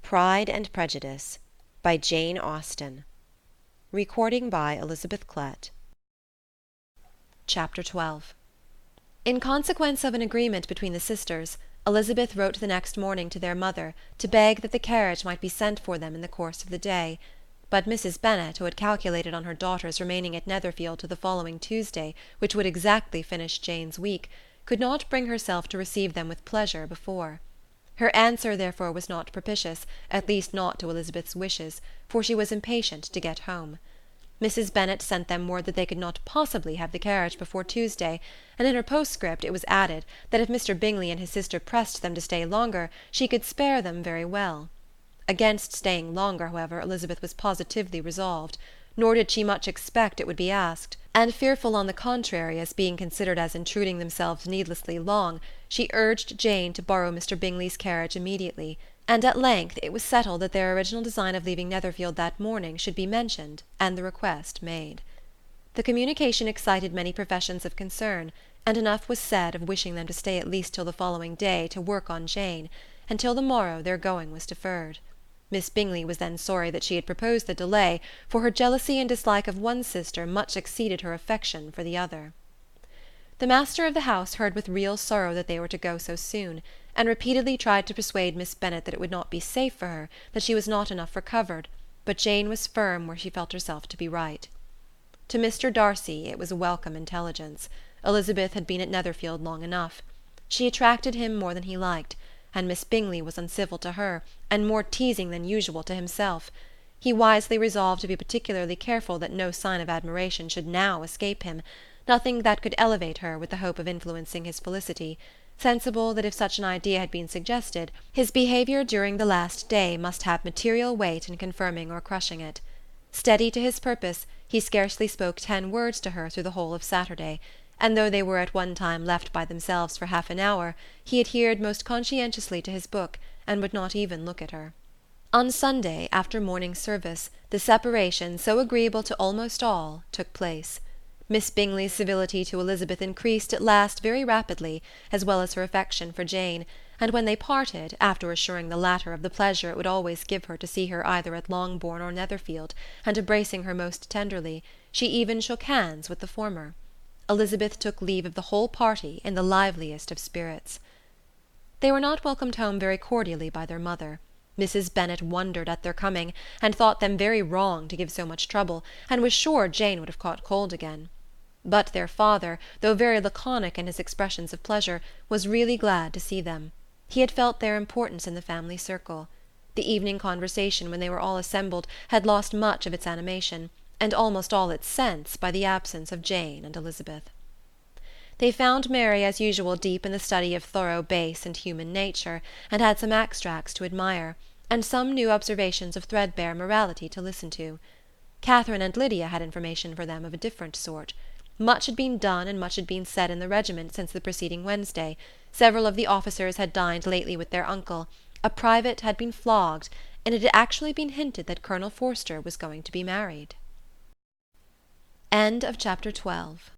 Pride and Prejudice by Jane Austen. Recording by Elizabeth Bennet. Chapter 12. In consequence of an agreement between the sisters, Elizabeth wrote the next morning to their mother to beg that the carriage might be sent for them in the course of the day. But Mrs. Bennet, who had calculated on her daughter's remaining at Netherfield to the following Tuesday, which would exactly finish Jane's week, could not bring herself to receive them with pleasure before. Her answer therefore was not propitious, at least not to Elizabeth's wishes, for she was impatient to get home. Mrs. Bennet sent them word that they could not possibly have the carriage before Tuesday, and in her postscript it was added that if Mr. Bingley and his sister pressed them to stay longer, she could spare them very well. Against staying longer, however, Elizabeth was positively resolved, nor did she much expect it would be asked, and fearful on the contrary as being considered as intruding themselves needlessly long, she urged Jane to borrow Mr. Bingley's carriage immediately, and at length it was settled that their original design of leaving Netherfield that morning should be mentioned, and the request made. The communication excited many professions of concern, and enough was said of wishing them to stay at least till the following day to work on Jane, and till the morrow their going was deferred. Miss Bingley was then sorry that she had proposed the delay, for her jealousy and dislike of one sister much exceeded her affection for the other. The master of the house heard with real sorrow that they were to go so soon, and repeatedly tried to persuade Miss Bennet that it would not be safe for her, that she was not enough recovered, but Jane was firm where she felt herself to be right. To Mr. Darcy it was a welcome intelligence. Elizabeth had been at Netherfield long enough. She attracted him more than he liked, and Miss Bingley was uncivil to her, and more teasing than usual to himself. He wisely resolved to be particularly careful that no sign of admiration should now escape him, nothing that could elevate her with the hope of influencing his felicity, sensible that if such an idea had been suggested, his behaviour during the last day must have material weight in confirming or crushing it. Steady to his purpose, he scarcely spoke 10 words to her through the whole of Saturday, and though they were at one time left by themselves for half an hour, he adhered most conscientiously to his book, and would not even look at her. On Sunday, after morning service, the separation, so agreeable to almost all, took place. Miss Bingley's civility to Elizabeth increased at last very rapidly, as well as her affection for Jane, and when they parted, after assuring the latter of the pleasure it would always give her to see her either at Longbourn or Netherfield, and embracing her most tenderly, she even shook hands with the former. Elizabeth took leave of the whole party in the liveliest of spirits. They were not welcomed home very cordially by their mother. Mrs. Bennet wondered at their coming, and thought them very wrong to give so much trouble, and was sure Jane would have caught cold again. But their father, though very laconic in his expressions of pleasure, was really glad to see them. He had felt their importance in the family circle. The evening conversation, when they were all assembled, had lost much of its animation, and almost all its sense, by the absence of Jane and Elizabeth. They found Mary as usual deep in the study of thorough base and human nature, and had some extracts to admire, and some new observations of threadbare morality to listen to. Catherine and Lydia had information for them of a different sort. Much had been done and much had been said in the regiment since the preceding Wednesday. Several of the officers had dined lately with their uncle, a private had been flogged, and it had actually been hinted that Colonel Forster was going to be married. End of chapter 12.